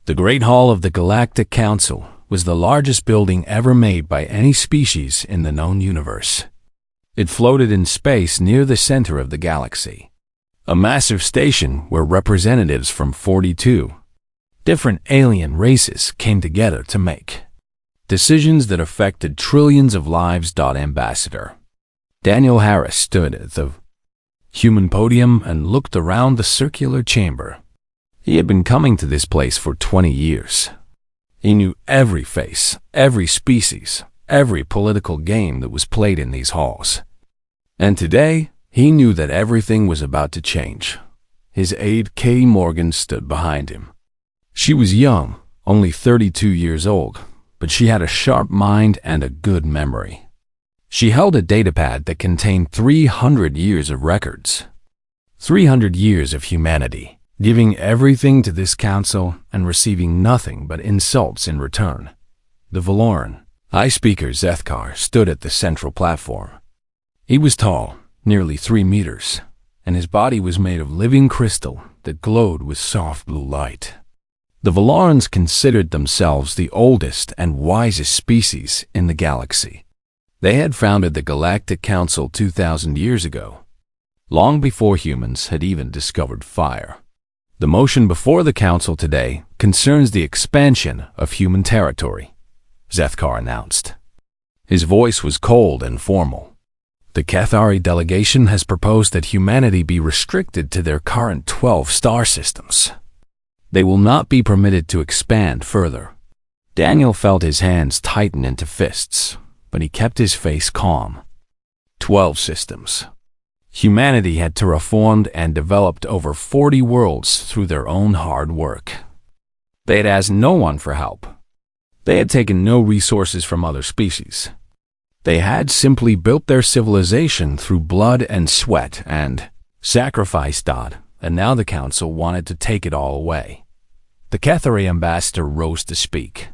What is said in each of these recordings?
The Great Hall of the Galactic Council was the largest building ever made by any species in the known universe. It floated in space near the center of the galaxy, a massive station where representatives from 42 different alien races came together to make decisions that affected trillions of lives. Ambassador Daniel Harris stood at the human podium and looked around the circular chamber. He had been coming to this place for 20 years. He knew every face, every species, every political game that was played in these halls. And today, he knew that everything was about to change. His aide, Katie Morgan, stood behind him. She was young, only 32 years old, but she had a sharp mind and a good memory. She held a datapad that contained 300 years of records. 300 years of humanity, giving everything to this council and receiving nothing but insults in return. The Valoran High Speaker Zethkar stood at the central platform. He was tall, nearly 3 meters, and his body was made of living crystal that glowed with soft blue light. The Valorans considered themselves the oldest and wisest species in the galaxy. They had founded the Galactic Council 2,000 years ago, long before humans had even discovered fire. The motion before the council today concerns the expansion of human territory, Zethkar announced. His voice was cold and formal. The Cathari delegation has proposed that humanity be restricted to their current 12 star systems. They will not be permitted to expand further. Daniel felt his hands tighten into fists, but he kept his face calm. 12 systems. Humanity had terraformed and developed over 40 worlds through their own hard work. They had asked no one for help. They had taken no resources from other species. They had simply built their civilization through blood and sweat and sacrifice. And now the council wanted to take it all away. The Cathari ambassador rose to speak.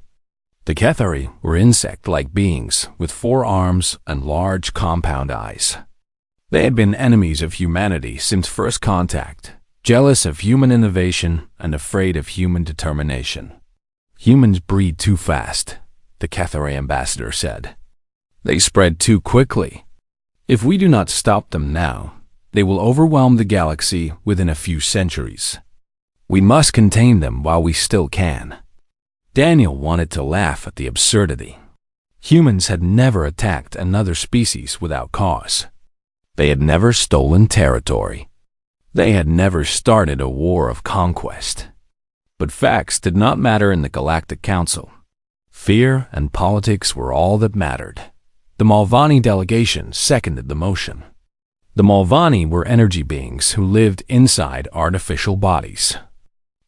The Cathari were insect-like beings with 4 arms and large compound eyes. They had been enemies of humanity since first contact, jealous of human innovation and afraid of human determination. Humans breed too fast, the Cathari ambassador said. They spread too quickly. If we do not stop them now, they will overwhelm the galaxy within a few centuries. We must contain them while we still can. Daniel wanted to laugh at the absurdity. Humans had never attacked another species without cause. They had never stolen territory. They had never started a war of conquest. But facts did not matter in the Galactic Council. Fear and politics were all that mattered. The Malvani delegation seconded the motion. The Malvani were energy beings who lived inside artificial bodies.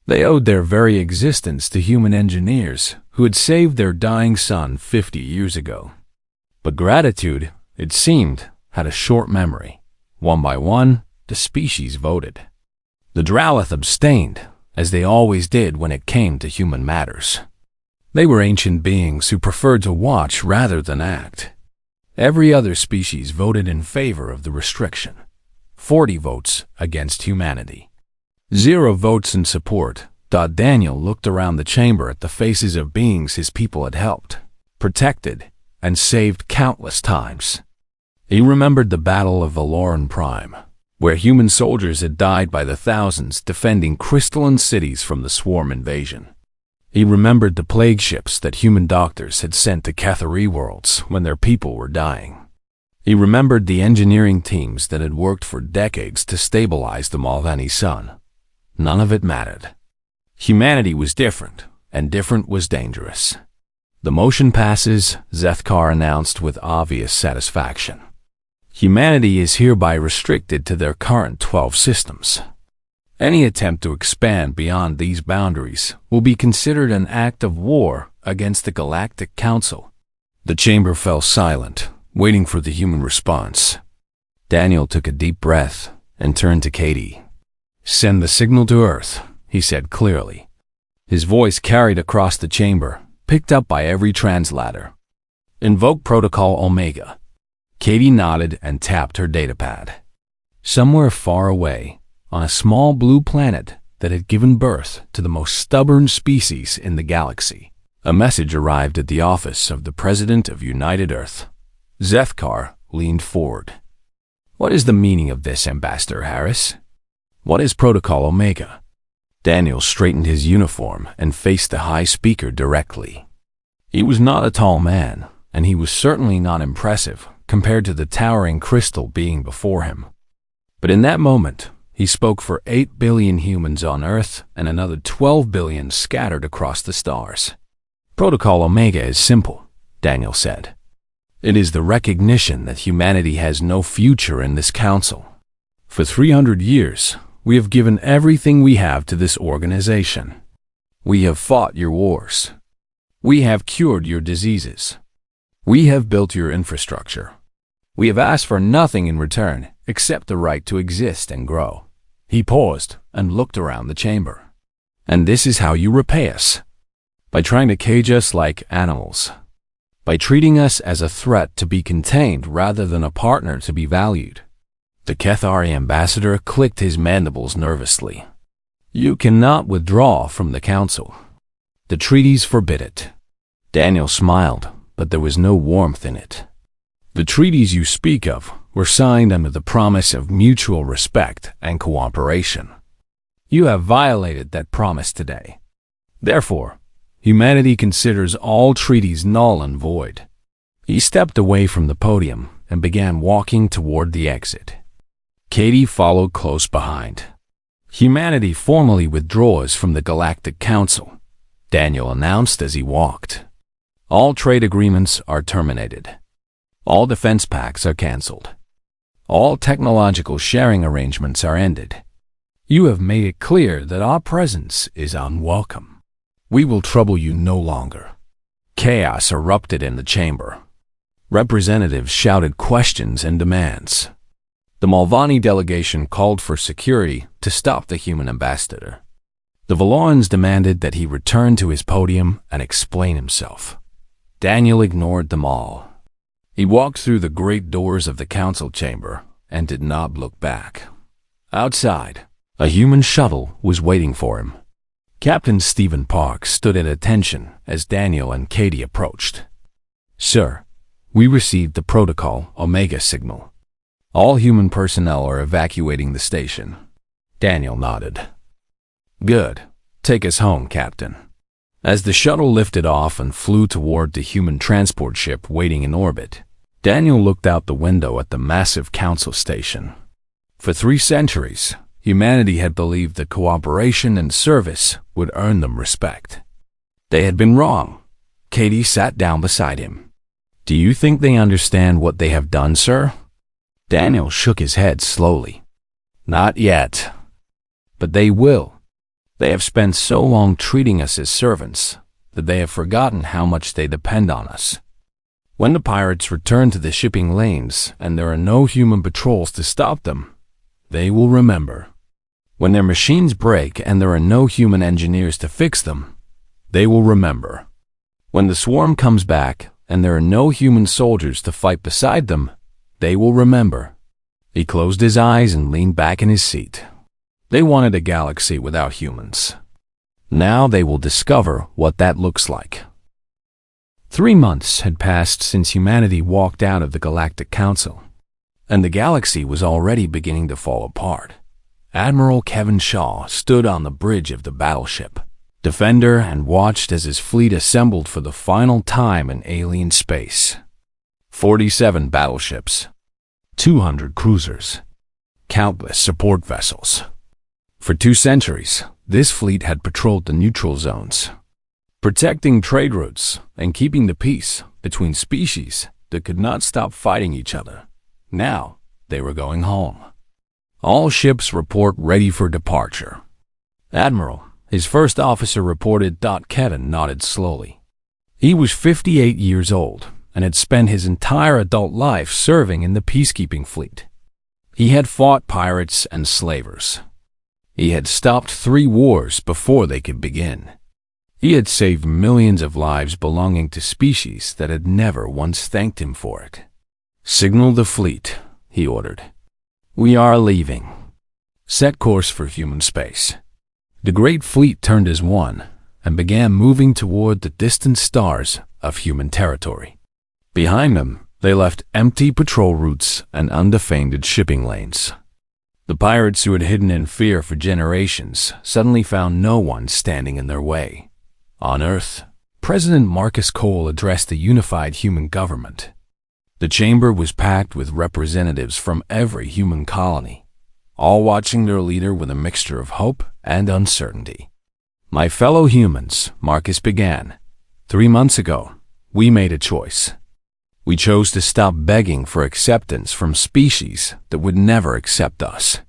They owed their very existence to human engineers who had saved their dying sun 50 years ago. But gratitude, it seemed, had a short memory. One by one, the species voted. The Droweth abstained, as they always did when it came to human matters. They were ancient beings who preferred to watch rather than act. Every other species voted in favor of the restriction. 40 votes against humanity. 0 votes in support. Daniel looked around the chamber at the faces of beings his people had helped, protected, and saved countless times. He remembered the Battle of Valoran Prime, where human soldiers had died by the thousands defending crystalline cities from the swarm invasion. He remembered the plague ships that human doctors had sent to Cathari worlds when their people were dying. He remembered the engineering teams that had worked for decades to stabilize the Malvani sun. None of it mattered. Humanity was different, and different was dangerous. The motion passes, Zethkar announced with obvious satisfaction. Humanity is hereby restricted to their current 12 systems. Any attempt to expand beyond these boundaries will be considered an act of war against the Galactic Council. The chamber fell silent, waiting for the human response. Daniel took a deep breath and turned to Katie. "Send the signal to Earth," he said clearly. His voice carried across the chamber, picked up by every translator. "Invoke Protocol Omega." Katie nodded and tapped her datapad. Somewhere far away, on a small blue planet, that had given birth to the most stubborn species in the galaxy. A message arrived at the office of the President of United Earth. Zethkar leaned forward. "What is the meaning of this, Ambassador Harris? What is Protocol Omega?" Daniel straightened his uniform and faced the high speaker directly. He was not a tall man, and he was certainly not impressive compared to the towering crystal being before him. But in that moment, he spoke for 8 billion humans on Earth and another 12 billion scattered across the stars. "Protocol Omega is simple," Daniel said. "It is the recognition that humanity has no future in this council. For 300 years, we have given everything we have to this organization. We have fought your wars. We have cured your diseases. We have built your infrastructure. We have asked for nothing in return except the right to exist and grow." He paused and looked around the chamber. "And this is how you repay us. By trying to cage us like animals. By treating us as a threat to be contained rather than a partner to be valued." The Kethari ambassador clicked his mandibles nervously. "You cannot withdraw from the council. The treaties forbid it." Daniel smiled, but there was no warmth in it. "The treaties you speak of were signed under the promise of mutual respect and cooperation. You have violated that promise today. Therefore, humanity considers all treaties null and void." He stepped away from the podium and began walking toward the exit. Katie followed close behind. "Humanity formally withdraws from the Galactic Council," Daniel announced as he walked. "All trade agreements are terminated. All defense pacts are cancelled. All technological sharing arrangements are ended. You have made it clear that our presence is unwelcome. We will trouble you no longer." Chaos erupted in the chamber. Representatives shouted questions and demands. The Malvani delegation called for security to stop the human ambassador. The Valorans demanded that he return to his podium and explain himself. Daniel ignored them all. He walked through the great doors of the council chamber and did not look back. Outside, a human shuttle was waiting for him. Captain Stephen Park stood at attention as Daniel and Katie approached. "Sir, we received the Protocol Omega signal. All human personnel are evacuating the station." Daniel nodded. "Good. Take us home, Captain." As the shuttle lifted off and flew toward the human transport ship waiting in orbit, Daniel looked out the window at the massive council station. For 3 centuries, humanity had believed that cooperation and service would earn them respect. They had been wrong. Katie sat down beside him. "Do you think they understand what they have done, sir?" Daniel shook his head slowly. "Not yet. But they will. They have spent so long treating us as servants that they have forgotten how much they depend on us. When the pirates return to the shipping lanes and there are no human patrols to stop them, they will remember. When their machines break and there are no human engineers to fix them, they will remember. When the swarm comes back and there are no human soldiers to fight beside them, they will remember." He closed his eyes and leaned back in his seat. They wanted a galaxy without humans. Now they will discover what that looks like. 3 months had passed since humanity walked out of the Galactic Council, and the galaxy was already beginning to fall apart. Admiral Kevin Shaw stood on the bridge of the battleship Defender and watched as his fleet assembled for the final time in alien space. 47 battleships, 200 cruisers, countless support vessels. For 2 centuries, this fleet had patrolled the neutral zones, protecting trade routes and keeping the peace between species that could not stop fighting each other. Now, they were going home. All ships report ready for departure. Admiral, his first officer reported. Kevin nodded slowly. He was 58 years old and had spent his entire adult life serving in the peacekeeping fleet. He had fought pirates and slavers. He had stopped 3 wars before they could begin. He had saved millions of lives belonging to species that had never once thanked him for it. "Signal the fleet," he ordered. "We are leaving. Set course for human space." The great fleet turned as one and began moving toward the distant stars of human territory. Behind them, they left empty patrol routes and undefended shipping lanes. The pirates who had hidden in fear for generations suddenly found no one standing in their way. On Earth, President Marcus Cole addressed the unified human government. The chamber was packed with representatives from every human colony, all watching their leader with a mixture of hope and uncertainty. My fellow humans, Marcus began, 3 months ago, we made a choice. We chose to stop begging for acceptance from species that would never accept us.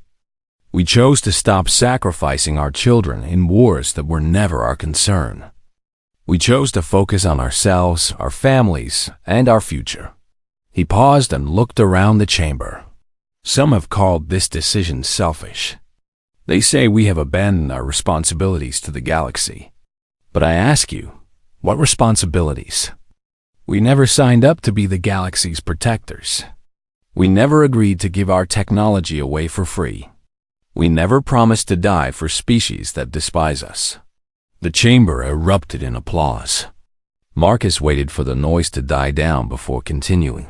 We chose to stop sacrificing our children in wars that were never our concern. We chose to focus on ourselves, our families, and our future. He paused and looked around the chamber. Some have called this decision selfish. They say we have abandoned our responsibilities to the galaxy. But I ask you, what responsibilities? We never signed up to be the galaxy's protectors. We never agreed to give our technology away for free. We never promised to die for species that despise us. The chamber erupted in applause. Marcus waited for the noise to die down before continuing.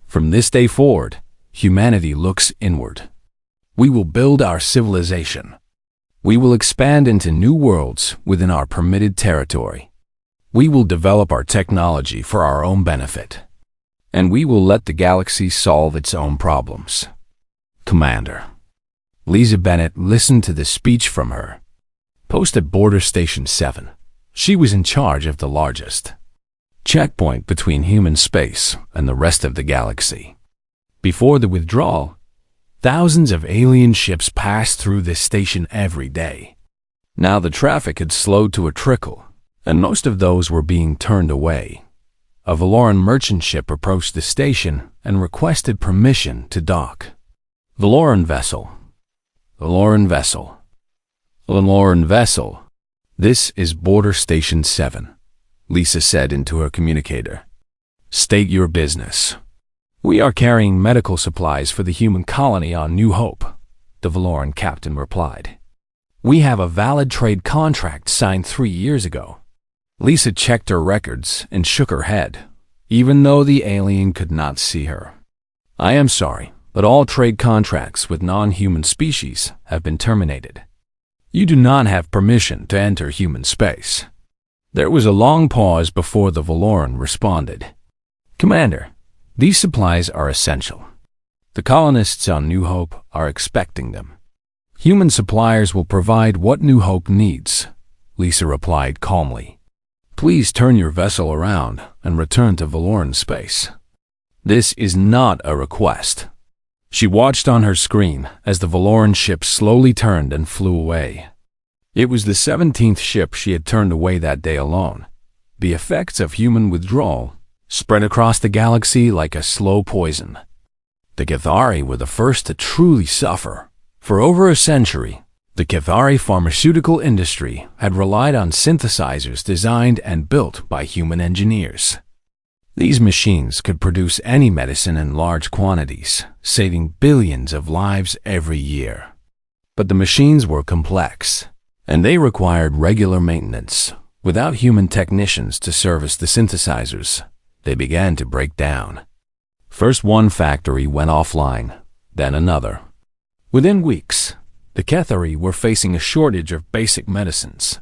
From this day forward, humanity looks inward. We will build our civilization. We will expand into new worlds within our permitted territory. We will develop our technology for our own benefit. And we will let the galaxy solve its own problems. Commander. Lisa Bennett listened to the speech from her post at Border Station 7. She was in charge of the largest checkpoint between human space and the rest of the galaxy. Before the withdrawal, thousands of alien ships passed through this station every day. Now the traffic had slowed to a trickle, and most of those were being turned away. A Valoran merchant ship approached the station and requested permission to dock. Valoran vessel. Valoran vessel. Valoran vessel. This is Border Station 7, Lisa said into her communicator. State your business. We are carrying medical supplies for the human colony on New Hope, the Valoran captain replied. We have a valid trade contract signed 3 years ago. Lisa checked her records and shook her head, even though the alien could not see her. I am sorry, but all trade contracts with non-human species have been terminated. You do not have permission to enter human space. There was a long pause before the Valoran responded. Commander, these supplies are essential. The colonists on New Hope are expecting them. Human suppliers will provide what New Hope needs, Lisa replied calmly. Please turn your vessel around and return to Valoran space. This is not a request. She watched on her screen as the Valoran ship slowly turned and flew away. It was the 17th ship she had turned away that day alone. The effects of human withdrawal spread across the galaxy like a slow poison. The Cathari were the first to truly suffer. For over a century, the Cathari pharmaceutical industry had relied on synthesizers designed and built by human engineers. These machines could produce any medicine in large quantities, saving billions of lives every year. But the machines were complex, and they required regular maintenance. Without human technicians to service the synthesizers, they began to break down. First one factory went offline, then another. Within weeks, the Cathari were facing a shortage of basic medicines.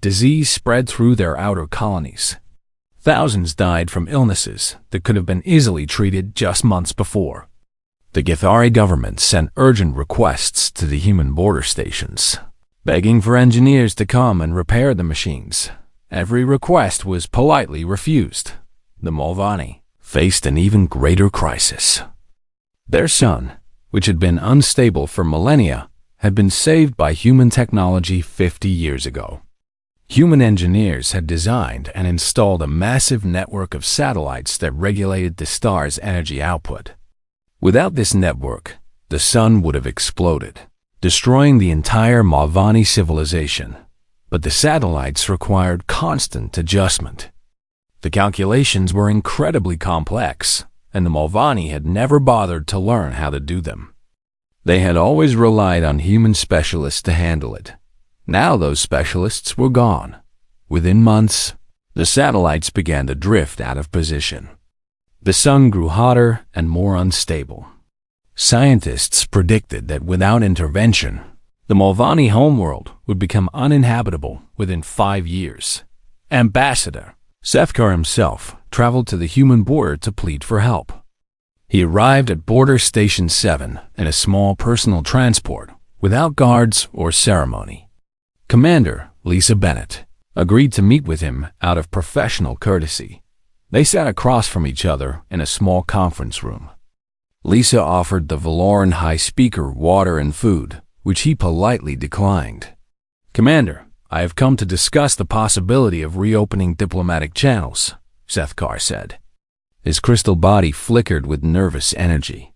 Disease spread through their outer colonies. Thousands died from illnesses that could have been easily treated just months before. The Cathari government sent urgent requests to the human border stations, begging for engineers to come and repair the machines. Every request was politely refused. The Mulvanni faced an even greater crisis. Their sun, which had been unstable for millennia, had been saved by human technology 50 years ago. Human engineers had designed and installed a massive network of satellites that regulated the star's energy output. Without this network, the sun would have exploded, destroying the entire Mulvanni civilization. But the satellites required constant adjustment. The calculations were incredibly complex, and the Mulvanni had never bothered to learn how to do them. They had always relied on human specialists to handle it. Now those specialists were gone. Within months, the satellites began to drift out of position. The sun grew hotter and more unstable. Scientists predicted that without intervention, the Mulvaney homeworld would become uninhabitable within 5 years. Ambassador Sefkar himself traveled to the human border to plead for help. He arrived at Border Station 7 in a small personal transport without guards or ceremony. Commander Lisa Bennett agreed to meet with him out of professional courtesy. They sat across from each other in a small conference room. Lisa offered the Valoran High Speaker water and food, which he politely declined. "Commander, I have come to discuss the possibility of reopening diplomatic channels," Sefkar said. His crystal body flickered with nervous energy.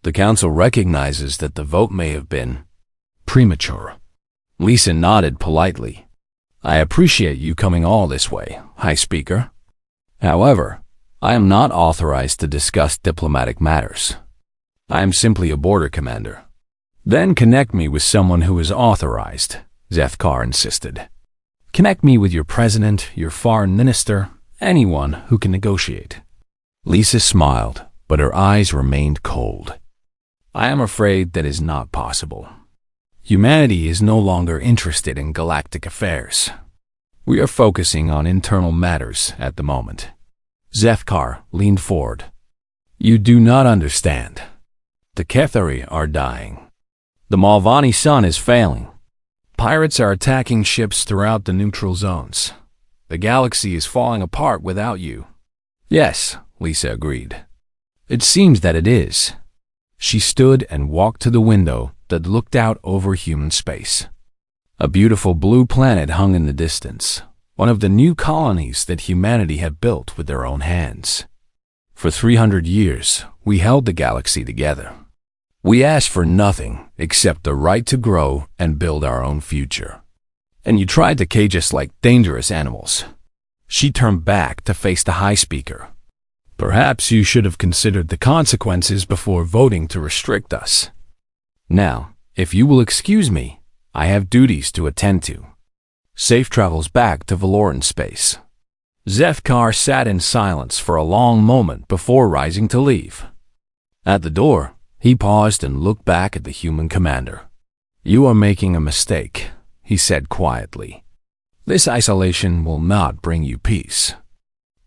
"The Council recognizes that the vote may have been premature." Lisa nodded politely. "I appreciate you coming all this way, High Speaker. However, I am not authorized to discuss diplomatic matters. I am simply a border commander." "Then connect me with someone who is authorized," Sefkar insisted. "Connect me with your president, your foreign minister, anyone who can negotiate." Lisa smiled, but her eyes remained cold. "I am afraid that is not possible. Humanity is no longer interested in galactic affairs. We are focusing on internal matters at the moment." Sefkar leaned forward. "You do not understand. The Kethari are dying. The Mulvaney sun is failing. Pirates are attacking ships throughout the neutral zones. The galaxy is falling apart without you." "Yes," Lisa agreed. "It seems that it is." She stood and walked to the window that looked out over human space. A beautiful blue planet hung in the distance, one of the new colonies that humanity had built with their own hands. "For 300 years, we held the galaxy together. We asked for nothing except the right to grow and build our own future. And you tried to cage us like dangerous animals." She turned back to face the High Speaker. "Perhaps you should have considered the consequences before voting to restrict us. Now, if you will excuse me, I have duties to attend to. Safe travels back to Valoran space." Sefkar sat in silence for a long moment before rising to leave. At the door, he paused and looked back at the human commander. "You are making a mistake," he said quietly. "This isolation will not bring you peace.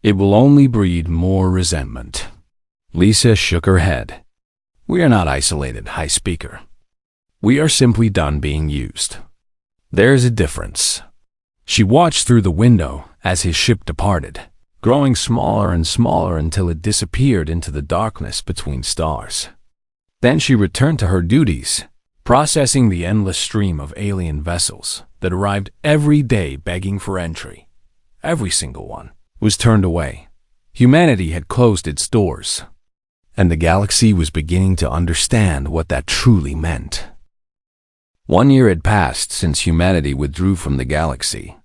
It will only breed more resentment." Lisa shook her head. "We are not isolated, High Speaker. We are simply done being used. There is a difference." She watched through the window as his ship departed, growing smaller and smaller until it disappeared into the darkness between stars. Then she returned to her duties, processing the endless stream of alien vessels that arrived every day begging for entry. Every single one was turned away. Humanity had closed its doors, and the galaxy was beginning to understand what that truly meant. 1 year had passed since humanity withdrew from the galaxy,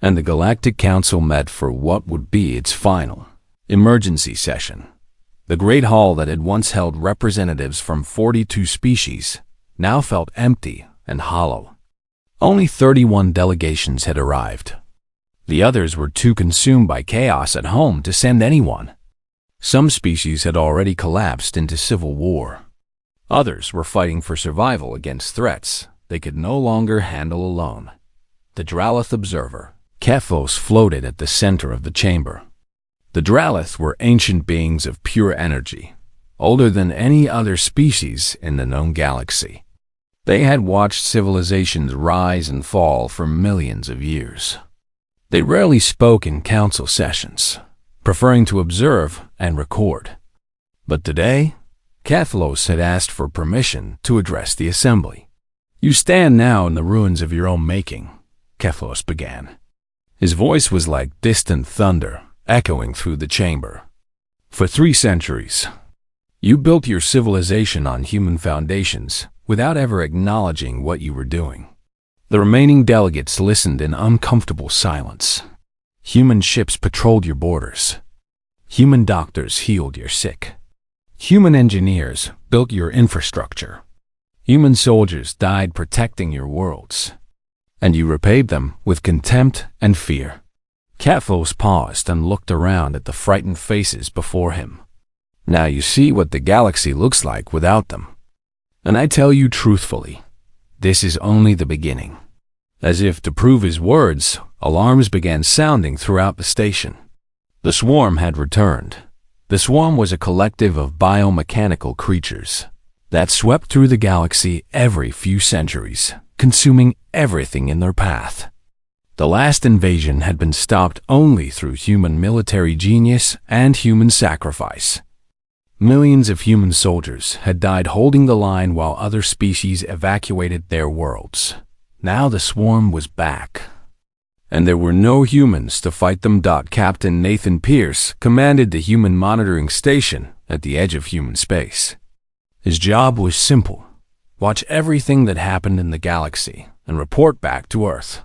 and the Galactic Council met for what would be its final emergency session. The Great Hall that had once held representatives from 42 species now felt empty and hollow. Only 31 delegations had arrived. The others were too consumed by chaos at home to send anyone. Some species had already collapsed into civil war. Others were fighting for survival against threats they could no longer handle alone. The Dralith Observer, Kephos, floated at the center of the chamber. The Dralith were ancient beings of pure energy, older than any other species in the known galaxy. They had watched civilizations rise and fall for millions of years. They rarely spoke in council sessions, preferring to observe and record. But today, Kephos had asked for permission to address the assembly. "You stand now in the ruins of your own making," Kephos began. His voice was like distant thunder, echoing through the chamber. "For 3 centuries, you built your civilization on human foundations without ever acknowledging what you were doing." The remaining delegates listened in uncomfortable silence. Human ships patrolled your borders. Human doctors healed your sick. Human engineers built your infrastructure. Human soldiers died protecting your worlds. and you repaid them with contempt and fear. Kathos paused and looked around at the frightened faces before him. Now you see what the galaxy looks like without them. And I tell you truthfully, this is only the beginning. As if to prove his words, alarms began sounding throughout the station. The swarm had returned. The swarm was a collective of biomechanical creatures that swept through the galaxy every few centuries, consuming everything in their path. The last invasion had been stopped only through human military genius and human sacrifice. Millions of human soldiers had died holding the line while other species evacuated their worlds. Now the swarm was back, and there were no humans to fight them. Captain Nathan Pierce commanded the human monitoring station at the edge of human space. His job was simple: watch everything that happened in the galaxy and report back to Earth.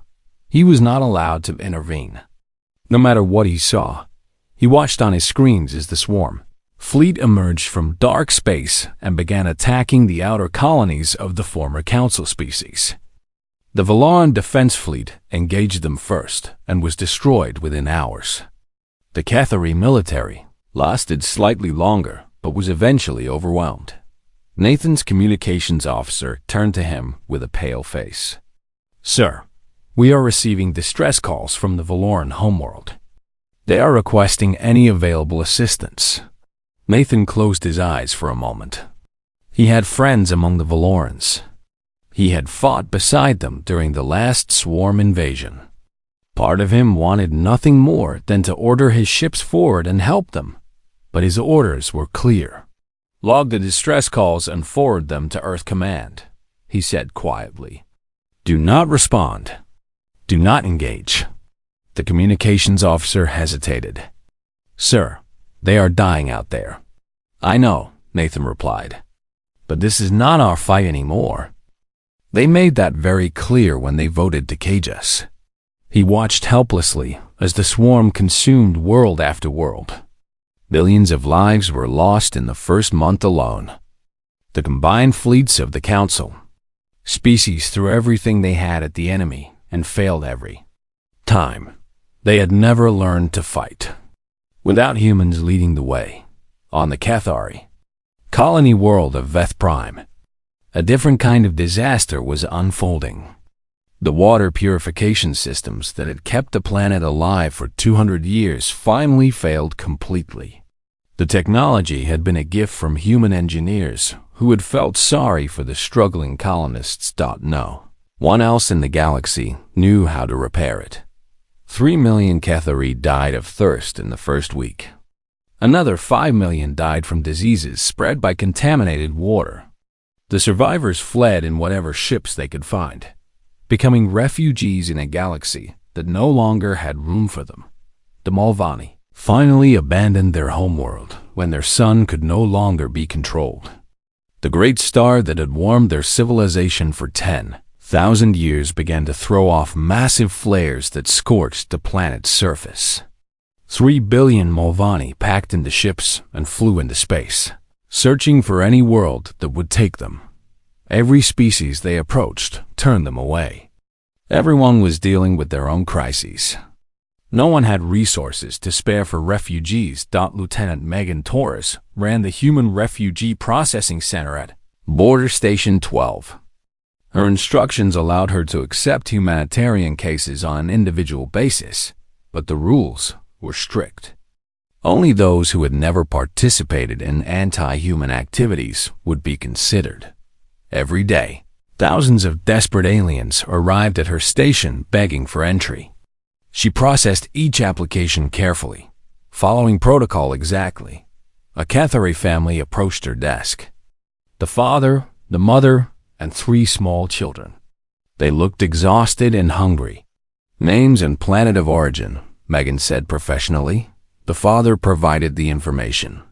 He was not allowed to intervene. No matter what he saw, he watched on his screens as the swarm fleet emerged from dark space and began attacking the outer colonies of the former Council species. The Valoran Defense Fleet engaged them first and was destroyed within hours. The Cathari military lasted slightly longer but was eventually overwhelmed. Nathan's communications officer turned to him with a pale face. "Sir, we are receiving distress calls from the Valoran homeworld. They are requesting any available assistance." Nathan closed his eyes for a moment. He had friends among the Valorans. He had fought beside them during the last swarm invasion. Part of him wanted nothing more than to order his ships forward and help them, but his orders were clear. "Log the distress calls and forward them to Earth Command," he said quietly. "Do not respond. Do not engage." The communications officer hesitated. "Sir, they are dying out there." "I know," Nathan replied. "But this is not our fight anymore. They made that very clear when they voted to cage us." He watched helplessly as the swarm consumed world after world. Billions of lives were lost in the first month alone. The combined fleets of the Council species threw everything they had at the enemy and failed every time. They had never learned to fight. Without humans leading the way, on the Cathari colony world of Veth Prime, a different kind of disaster was unfolding. The water purification systems that had kept the planet alive for 200 years finally failed completely. The technology had been a gift from human engineers who had felt sorry for the struggling colonists. No one else in the galaxy knew how to repair it. 3 million Cathari died of thirst in the first week. Another 5 million died from diseases spread by contaminated water. The survivors fled in whatever ships they could find, becoming refugees in a galaxy that no longer had room for them. The Mulvanni finally abandoned their homeworld when their sun could no longer be controlled. The great star that had warmed their civilization for 10,000 years began to throw off massive flares that scorched the planet's surface. 3 billion Mulvanni packed into ships and flew into space, searching for any world that would take them. Every species they approached turned them away. Everyone was dealing with their own crises. No one had resources to spare for refugees. Lieutenant Megan Torres ran the Human Refugee Processing Center at Border Station 12. Her instructions allowed her to accept humanitarian cases on an individual basis, but the rules were strict. Only those who had never participated in anti-human activities would be considered. Every day, thousands of desperate aliens arrived at her station begging for entry. She processed each application carefully, following protocol exactly. A Cathari family approached her desk. The father, the mother, and 3 small children. They looked exhausted and hungry. "Names and planet of origin," Megan said professionally. The father provided the information.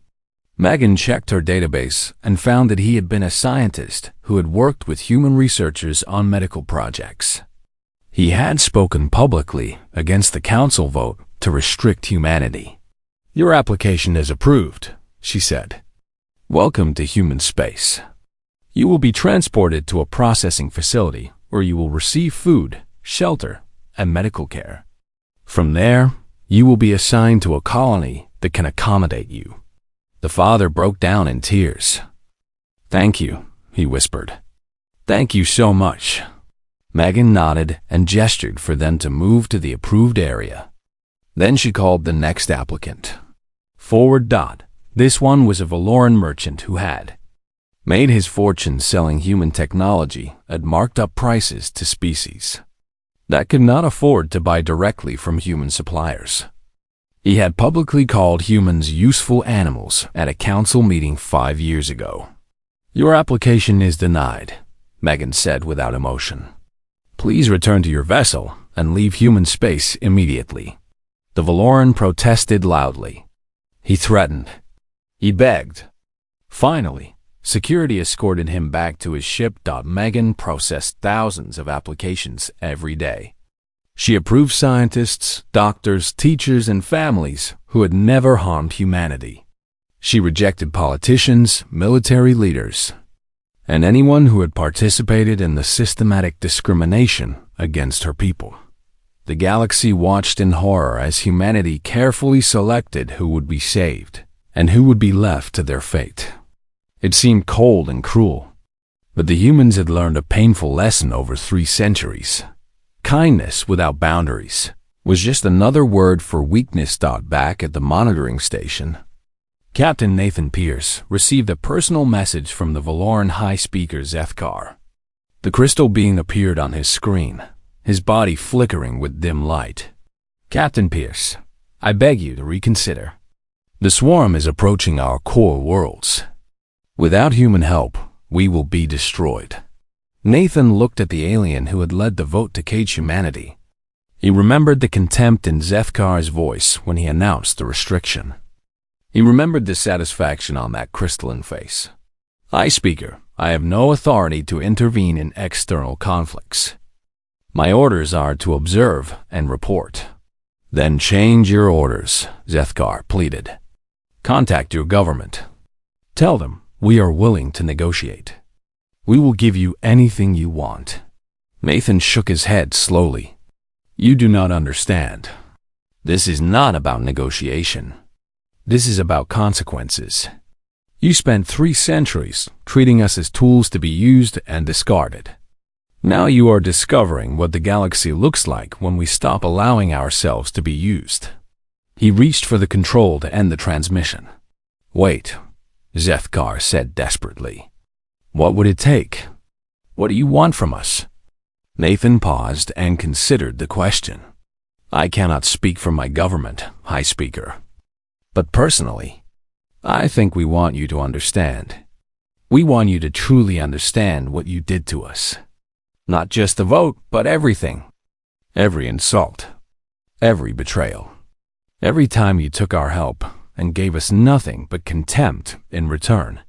Megan checked her database and found that he had been a scientist who had worked with human researchers on medical projects. He had spoken publicly against the council vote to restrict humanity. "Your application is approved," she said. "Welcome to human space. You will be transported to a processing facility where you will receive food, shelter, and medical care. From there, you will be assigned to a colony that can accommodate you." The father broke down in tears. "Thank you," he whispered. "Thank you so much." Megan nodded and gestured for them to move to the approved area. Then she called the next applicant. Forward. This one was a Valoran merchant who had made his fortune selling human technology at marked up prices to species that could not afford to buy directly from human suppliers. He had publicly called humans useful animals at a council meeting 5 years ago. "Your application is denied," Megan said without emotion. "Please return to your vessel and leave human space immediately." The Valoran protested loudly. He threatened. He begged. Finally, security escorted him back to his ship. Megan processed thousands of applications every day. She approved scientists, doctors, teachers, and families who had never harmed humanity. She rejected politicians, military leaders, and anyone who had participated in the systematic discrimination against her people. The galaxy watched in horror as humanity carefully selected who would be saved and who would be left to their fate. It seemed cold and cruel, but the humans had learned a painful lesson over 3 centuries. Kindness without boundaries was just another word for weakness. Back at the monitoring station, Captain Nathan Pierce received a personal message from the Valoran High Speaker Zethkar. The crystal being appeared on his screen, his body flickering with dim light. "Captain Pierce, I beg you to reconsider. The swarm is approaching our core worlds. Without human help, we will be destroyed." Nathan looked at the alien who had led the vote to cage humanity. He remembered the contempt in Zethkar's voice when he announced the restriction. He remembered the satisfaction on that crystalline face. "High Speaker, I have no authority to intervene in external conflicts. My orders are to observe and report." "Then change your orders," Zethkar pleaded. "Contact your government. Tell them we are willing to negotiate. We will give you anything you want." Nathan shook his head slowly. "You do not understand. This is not about negotiation. This is about consequences. You spent 3 centuries treating us as tools to be used and discarded. Now you are discovering what the galaxy looks like when we stop allowing ourselves to be used." He reached for the control to end the transmission. "Wait," Zethkar said desperately. "What would it take? What do you want from us?" Nathan paused and considered the question. "I cannot speak for my government, High Speaker. But personally, I think we want you to understand. We want you to truly understand what you did to us. Not just the vote, but everything. Every insult. Every betrayal. Every time you took our help and gave us nothing but contempt in return."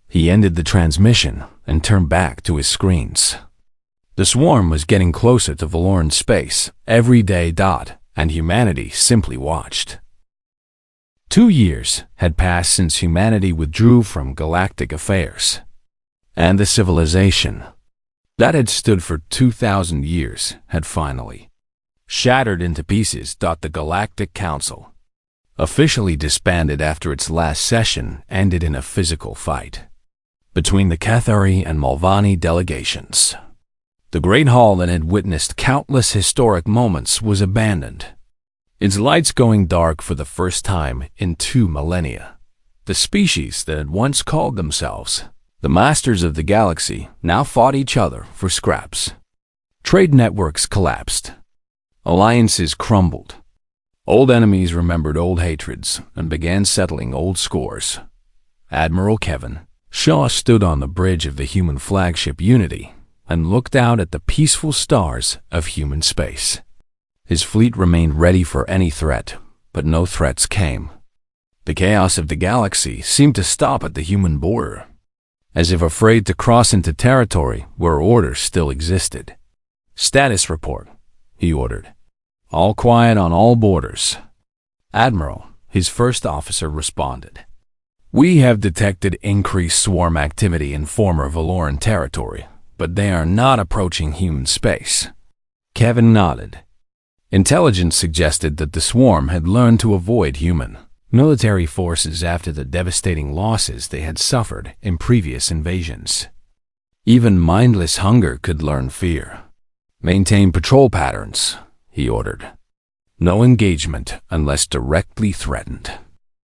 He ended the transmission and turned back to his screens. The swarm was getting closer to Valoran space every day. And humanity simply watched. 2 years had passed since humanity withdrew from galactic affairs. And the civilization that had stood for 2,000 years had finally shattered into pieces. The Galactic Council, officially disbanded after its last session, ended in a physical fight between the Cathari and Malvani delegations. The Great Hall that had witnessed countless historic moments was abandoned, its lights going dark for the first time in 2 millennia. The species that had once called themselves the Masters of the Galaxy now fought each other for scraps. Trade networks collapsed. Alliances crumbled. Old enemies remembered old hatreds and began settling old scores. Admiral Kevin Shaw stood on the bridge of the human flagship Unity and looked out at the peaceful stars of human space. His fleet remained ready for any threat, but no threats came. The chaos of the galaxy seemed to stop at the human border, as if afraid to cross into territory where order still existed. "Status report," he ordered. "All quiet on all borders." "Admiral," his first officer responded. "We have detected increased swarm activity in former Valoran territory, but they are not approaching human space." Kevin nodded. Intelligence suggested that the swarm had learned to avoid human military forces after the devastating losses they had suffered in previous invasions. Even mindless hunger could learn fear. Maintain patrol patterns, he ordered. No engagement unless directly threatened.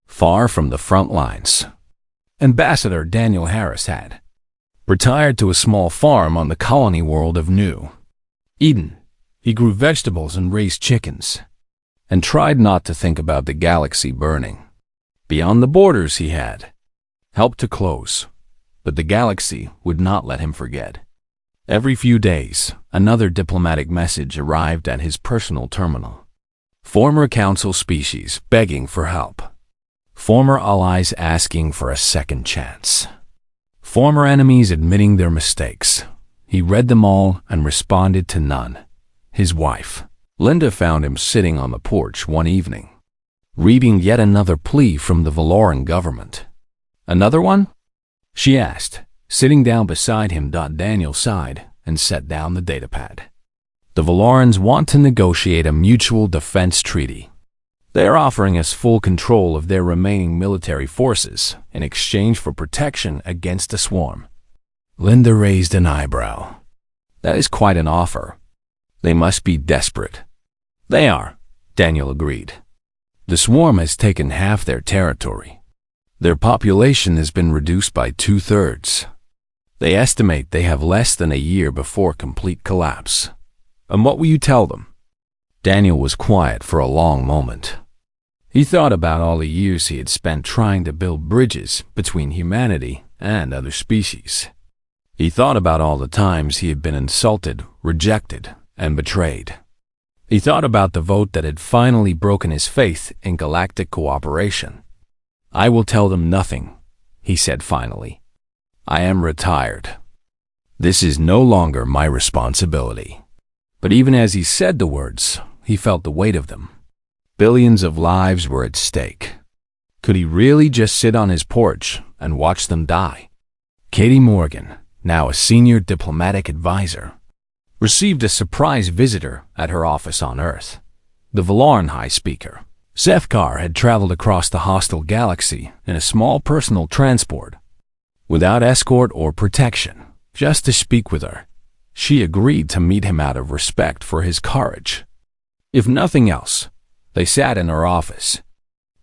Far from the front lines. Ambassador Daniel Harris had retired to a small farm on the colony world of New Eden. He grew vegetables and raised chickens, and tried not to think about the galaxy burning. Beyond the borders he had helped to close, but the galaxy would not let him forget. Every few days, another diplomatic message arrived at his personal terminal. Former council species begging for help. Former allies asking for a second chance. Former enemies admitting their mistakes. He read them all and responded to none. His wife, Linda, found him sitting on the porch one evening, reading yet another plea from the Valoran government. Another one? She asked, sitting down beside him. Daniel sighed and set down the datapad. The Valorans want to negotiate a mutual defense treaty. They are offering us full control of their remaining military forces in exchange for protection against the swarm. Linda raised an eyebrow. That is quite an offer. They must be desperate. They are, Daniel agreed. The swarm has taken half their territory. Their population has been reduced by 2/3. They estimate they have less than a year before complete collapse. And what will you tell them? Daniel was quiet for a long moment. He thought about all the years he had spent trying to build bridges between humanity and other species. He thought about all the times he had been insulted, rejected, and betrayed. He thought about the vote that had finally broken his faith in galactic cooperation. I will tell them nothing, he said finally. I am retired. This is no longer my responsibility. But even as he said the words, he felt the weight of them. Billions of lives were at stake. Could he really just sit on his porch and watch them die? Katie Morgan, now a senior diplomatic advisor, received a surprise visitor at her office on Earth. The Valoran High Speaker, Zefkar, had traveled across the hostile galaxy in a small personal transport, without escort or protection, just to speak with her. She agreed to meet him out of respect for his courage. If nothing else, they sat in her office.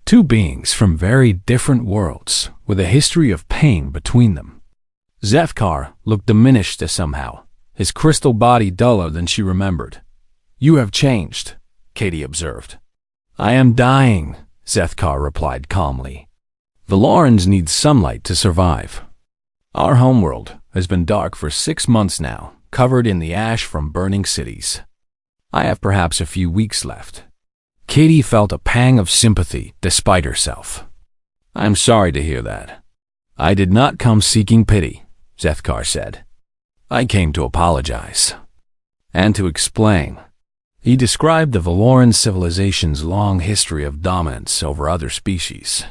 Two beings from very different worlds, with a history of pain between them. Zefkar looked diminished somehow, his crystal body duller than she remembered. You have changed, Katie observed. I am dying, Zefkar replied calmly. Valorans need sunlight to survive. Our homeworld has been dark for 6 months now, covered in the ash from burning cities. I have perhaps a few weeks left. Katie felt a pang of sympathy despite herself. I am sorry to hear that. I did not come seeking pity, Zefkar said. I came to apologize. And to explain. He described the Valoran civilization's long history of dominance over other species.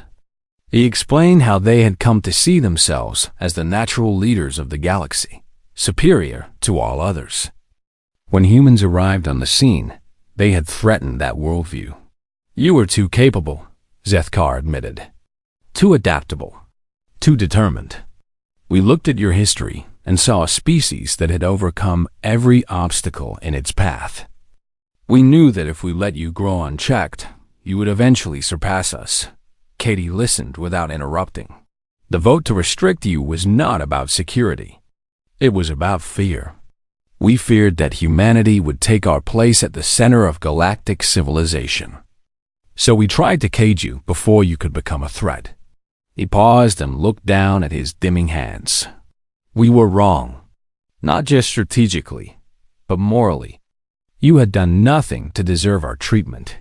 He explained how they had come to see themselves as the natural leaders of the galaxy, superior to all others. When humans arrived on the scene, they had threatened that worldview. You were too capable, Zefkar admitted. Too adaptable. Too determined. We looked at your history and saw a species that had overcome every obstacle in its path. We knew that if we let you grow unchecked, you would eventually surpass us. Katie listened without interrupting. The vote to restrict you was not about security. It was about fear. We feared that humanity would take our place at the center of galactic civilization. So we tried to cage you before you could become a threat. He paused and looked down at his dimming hands. We were wrong. Not just strategically, but morally. You had done nothing to deserve our treatment.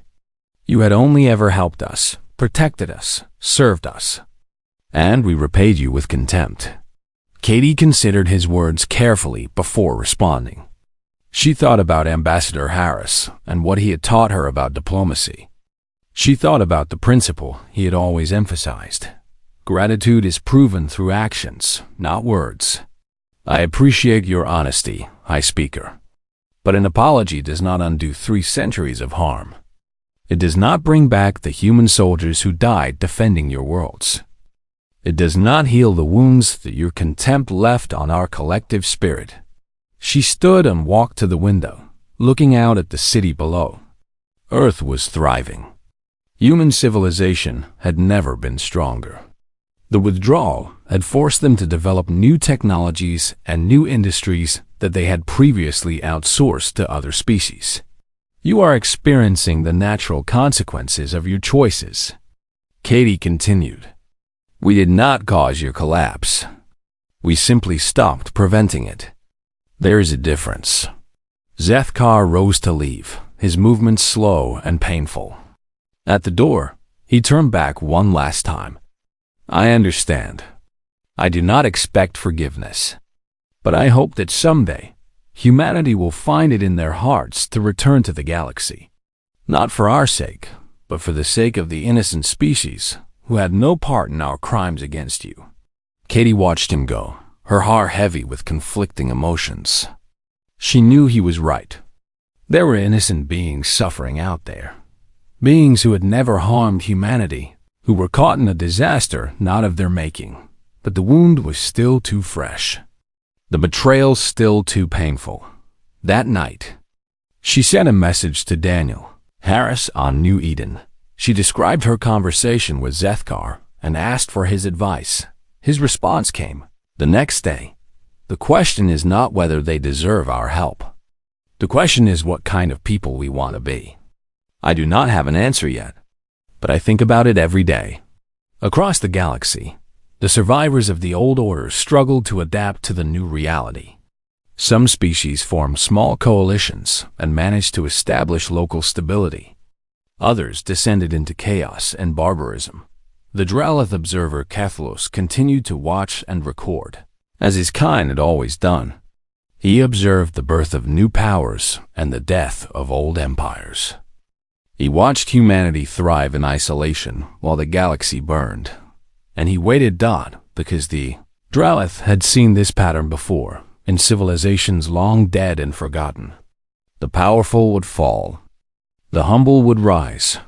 You had only ever helped us, protected us, served us. And we repaid you with contempt. Katie considered his words carefully before responding. She thought about Ambassador Harris and what he had taught her about diplomacy. She thought about the principle he had always emphasized. Gratitude is proven through actions, not words. I appreciate your honesty, High Speaker. But an apology does not undo 3 centuries of harm. It does not bring back the human soldiers who died defending your worlds. It does not heal the wounds that your contempt left on our collective spirit. She stood and walked to the window, looking out at the city below. Earth was thriving. Human civilization had never been stronger. The withdrawal had forced them to develop new technologies and new industries that they had previously outsourced to other species. You are experiencing the natural consequences of your choices. Katie continued. We did not cause your collapse. We simply stopped preventing it. There is a difference. Zethkar rose to leave, his movements slow and painful. At the door, he turned back one last time. I understand. I do not expect forgiveness. But I hope that someday, humanity will find it in their hearts to return to the galaxy. Not for our sake, but for the sake of the innocent species who had no part in our crimes against you. Katie watched him go, her heart heavy with conflicting emotions. She knew he was right. There were innocent beings suffering out there. Beings who had never harmed humanity, who were caught in a disaster not of their making. But the wound was still too fresh. The betrayal still too painful. That night, she sent a message to Daniel Harris on New Eden. She described her conversation with Zethkar and asked for his advice. His response came the next day. The question is not whether they deserve our help. The question is what kind of people we want to be. I do not have an answer yet, but I think about it every day. Across the galaxy, the survivors of the old order struggled to adapt to the new reality. Some species formed small coalitions and managed to establish local stability. Others descended into chaos and barbarism. The Drellith observer Kethlos continued to watch and record, as his kind had always done. He observed the birth of new powers and the death of old empires. He watched humanity thrive in isolation while the galaxy burned, and he waited because the Drellith had seen this pattern before in civilizations long dead and forgotten. The powerful would fall, the humble would rise,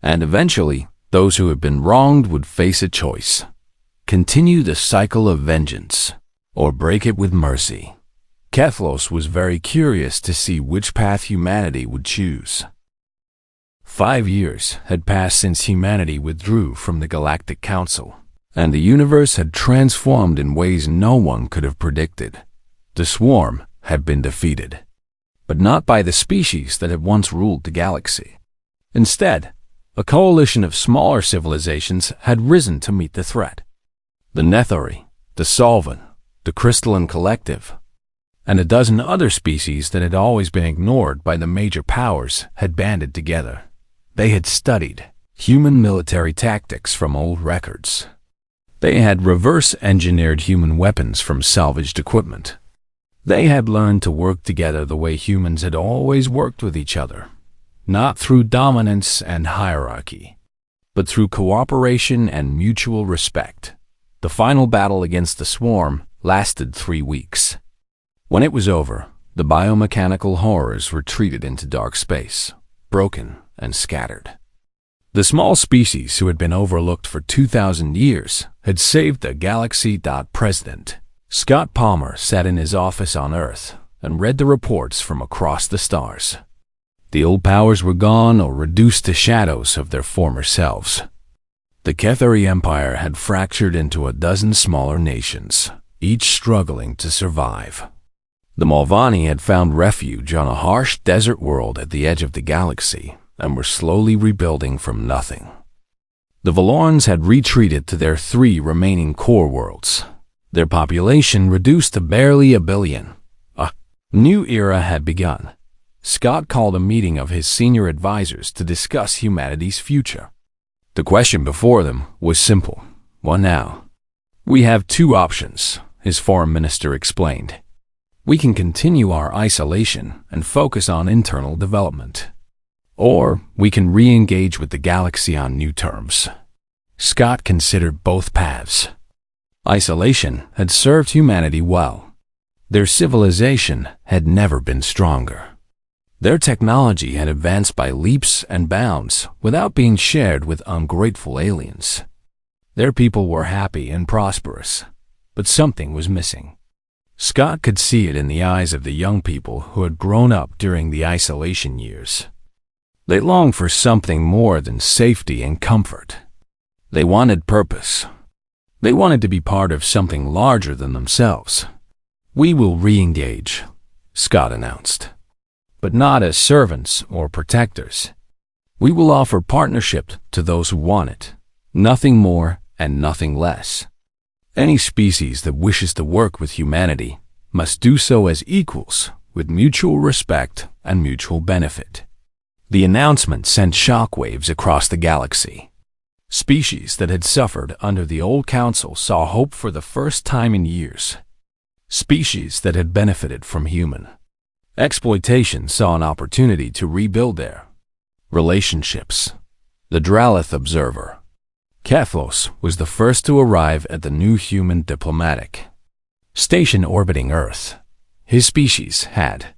and eventually those who had been wronged would face a choice: continue the cycle of vengeance or break it with mercy. Kethlos was very curious to see which path humanity would choose. 5 years had passed since humanity withdrew from the Galactic Council, and the universe had transformed in ways no one could have predicted. The swarm had been defeated, but not by the species that had once ruled the galaxy. Instead, a coalition of smaller civilizations had risen to meet the threat. The Nethori, the Solvent, the Crystalline Collective, and a dozen other species that had always been ignored by the major powers had banded together. They had studied human military tactics from old records. They had reverse-engineered human weapons from salvaged equipment. They had learned to work together the way humans had always worked with each other, not through dominance and hierarchy, but through cooperation and mutual respect. The final battle against the swarm lasted 3 weeks. When it was over, the biomechanical horrors retreated into dark space, broken and scattered. The small species who had been overlooked for 2,000 years had saved the galaxy. President Scott Palmer sat in his office on Earth and read the reports from across the stars. The old powers were gone or reduced to shadows of their former selves. The Kethari Empire had fractured into a dozen smaller nations, each struggling to survive. The Malvani had found refuge on a harsh desert world at the edge of the galaxy and were slowly rebuilding from nothing. The Valorans had retreated to their 3 remaining core worlds, their population reduced to barely 1 billion. A new era had begun. Scott called a meeting of his senior advisors to discuss humanity's future. The question before them was simple. What now? We have 2 options, his foreign minister explained. We can continue our isolation and focus on internal development, or we can re-engage with the galaxy on new terms. Scott considered both paths. Isolation had served humanity well. Their civilization had never been stronger. Their technology had advanced by leaps and bounds without being shared with ungrateful aliens. Their people were happy and prosperous, but something was missing. Scott could see it in the eyes of the young people who had grown up during the isolation years. They longed for something more than safety and comfort. They wanted purpose. They wanted to be part of something larger than themselves. "We will re-engage," Scott announced, "but not as servants or protectors. We will offer partnership to those who want it, nothing more and nothing less. Any species that wishes to work with humanity must do so as equals, with mutual respect and mutual benefit." The announcement sent shockwaves across the galaxy. Species that had suffered under the old council saw hope for the first time in years. Species that had benefited from human exploitation saw an opportunity to rebuild their relationships. The Dralith Observer, Kethlos, was the first to arrive at the new human diplomatic station orbiting Earth. His species had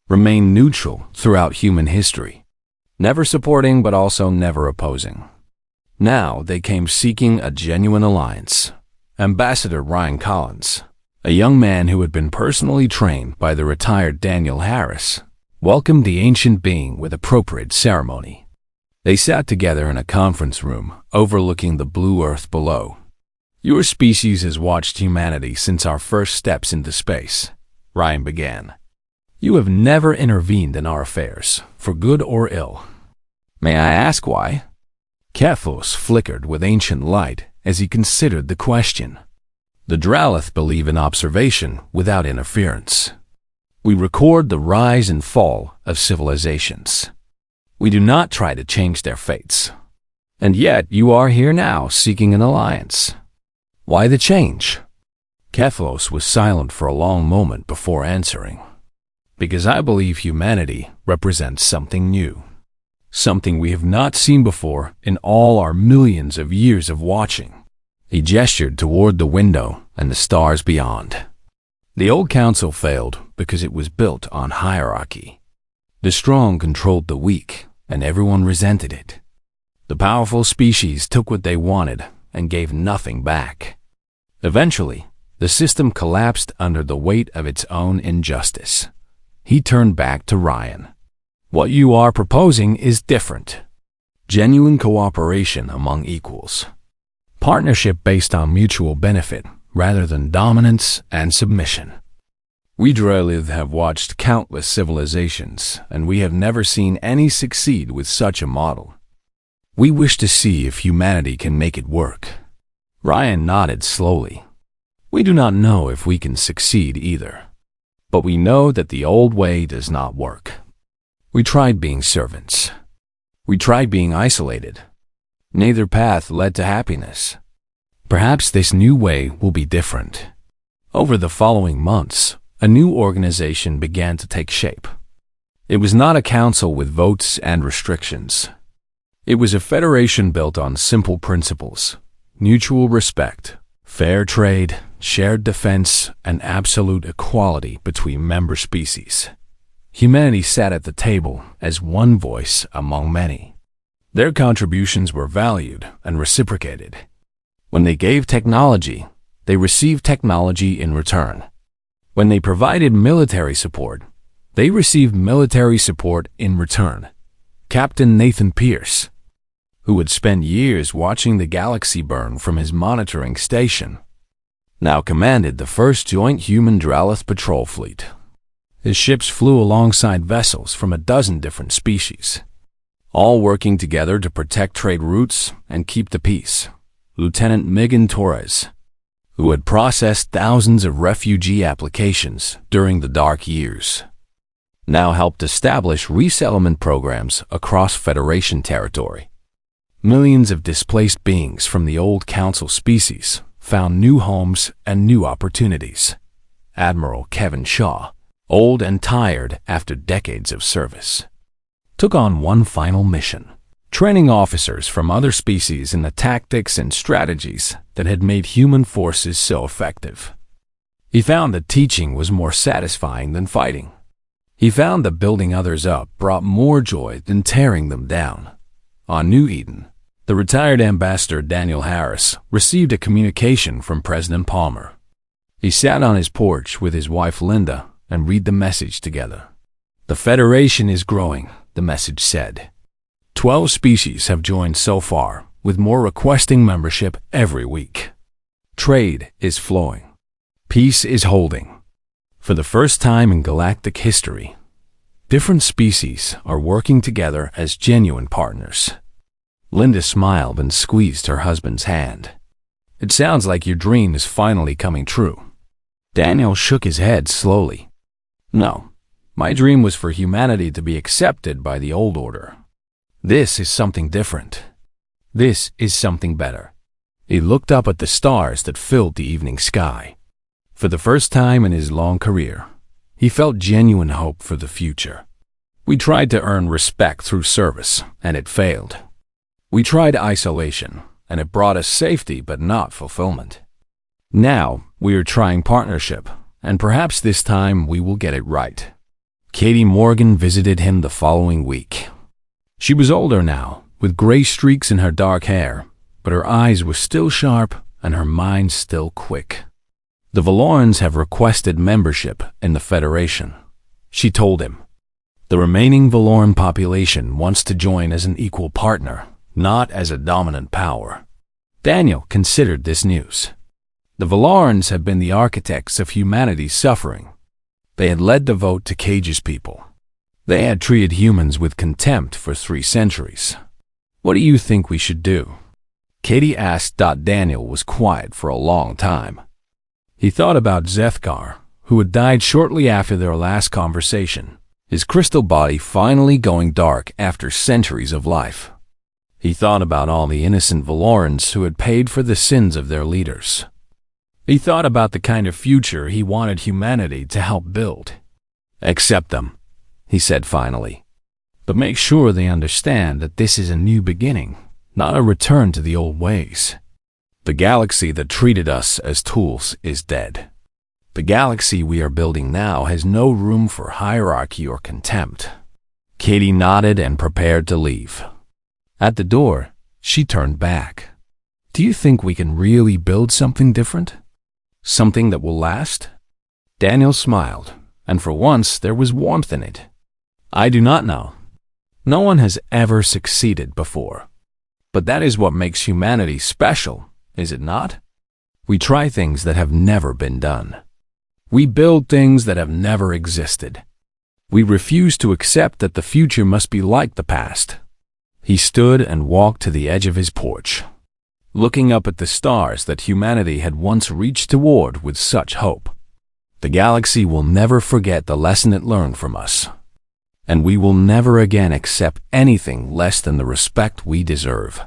remained neutral throughout human history, never supporting but also never opposing. Now they came seeking a genuine alliance. Ambassador Ryan Collins, a young man who had been personally trained by the retired Daniel Harris, welcomed the ancient being with appropriate ceremony. They sat together in a conference room overlooking the blue earth below. "Your species has watched humanity since our first steps into space," Ryan began. "You have never intervened in our affairs, for good or ill. May I ask why?" Kethos flickered with ancient light as he considered the question. "The Dralith believe in observation without interference. We record the rise and fall of civilizations. We do not try to change their fates. And yet you are here now seeking an alliance. Why the change?" Kethos was silent for a long moment before answering. "Because I believe humanity represents something new. Something we have not seen before in all our millions of years of watching." He gestured toward the window and the stars beyond. The old council failed because it was built on hierarchy. The strong controlled the weak, and everyone resented it. The powerful species took what they wanted and gave nothing back. Eventually, the system collapsed under the weight of its own injustice. He turned back to Ryan. "What you are proposing is different. Genuine cooperation among equals. Partnership based on mutual benefit rather than dominance and submission. We Dralith have watched countless civilizations, and we have never seen any succeed with such a model. We wish to see if humanity can make it work." Ryan nodded slowly. "We do not know if we can succeed either, but we know that the old way does not work. We tried being servants. We tried being isolated. Neither path led to happiness. Perhaps this new way will be different." Over the following months, a new organization began to take shape. It was not a council with votes and restrictions. It was a federation built on simple principles: mutual respect, fair trade, shared defense, and absolute equality between member species. Humanity sat at the table as one voice among many. Their contributions were valued and reciprocated. When they gave technology, they received technology in return. When they provided military support, they received military support in return. Captain Nathan Pierce, who had spent years watching the galaxy burn from his monitoring station, now commanded the first joint human Dralith patrol fleet. His ships flew alongside vessels from a dozen different species, all working together to protect trade routes and keep the peace. Lieutenant Megan Torres, who had processed thousands of refugee applications during the dark years, now helped establish resettlement programs across Federation territory. Millions of displaced beings from the old Council species found new homes and new opportunities. Admiral Kevin Shaw, old and tired after decades of service, took on one final mission: training officers from other species in the tactics and strategies that had made human forces so effective. He found that teaching was more satisfying than fighting. He found that building others up brought more joy than tearing them down. On New Eden, the retired ambassador Daniel Harris received a communication from President Palmer. He sat on his porch with his wife Linda and read the message together. "The Federation is growing," the message said. 12 species have joined so far, with more requesting membership every week. Trade is flowing. Peace is holding. For the first time in galactic history, different species are working together as genuine partners. Linda smiled and squeezed her husband's hand. "It sounds like your dream is finally coming true." Daniel shook his head slowly. "No, my dream was for humanity to be accepted by the old order. This is something different. This is something better." He looked up at the stars that filled the evening sky. For the first time in his long career, he felt genuine hope for the future. "We tried to earn respect through service, and it failed. We tried isolation, and it brought us safety but not fulfillment. Now, we are trying partnership, and perhaps this time we will get it right." Katie Morgan visited him the following week. She was older now, with gray streaks in her dark hair, but her eyes were still sharp and her mind still quick. "The Valorans have requested membership in the Federation," she told him. "The remaining Valoran population wants to join as an equal partner, not as a dominant power." Daniel considered this news. The Valorans had been the architects of humanity's suffering. They had led the vote to Cage's people. They had treated humans with contempt for 3 centuries. "What do you think we should do?" Katie asked. Daniel was quiet for a long time. He thought about Zethkar, who had died shortly after their last conversation, his crystal body finally going dark after centuries of life. He thought about all the innocent Valorans who had paid for the sins of their leaders. He thought about the kind of future he wanted humanity to help build. "Accept them," he said finally. "But make sure they understand that this is a new beginning, not a return to the old ways. The galaxy that treated us as tools is dead. The galaxy we are building now has no room for hierarchy or contempt." Katie nodded and prepared to leave. At the door, she turned back. "Do you think we can really build something different? Something that will last?" Daniel smiled, and for once there was warmth in it. "I do not know. No one has ever succeeded before. But that is what makes humanity special, is it not? We try things that have never been done. We build things that have never existed. We refuse to accept that the future must be like the past." He stood and walked to the edge of his porch, looking up at the stars that humanity had once reached toward with such hope. "The galaxy will never forget the lesson it learned from us, and we will never again accept anything less than the respect we deserve.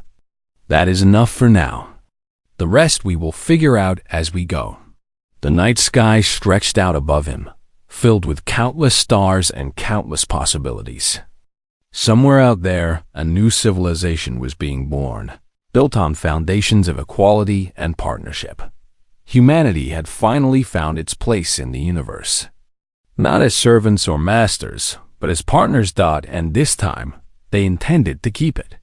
That is enough for now. The rest we will figure out as we go." The night sky stretched out above him, filled with countless stars and countless possibilities. Somewhere out there, a new civilization was being born, built on foundations of equality and partnership. Humanity had finally found its place in the universe. Not as servants or masters, but as partners. And this time, they intended to keep it.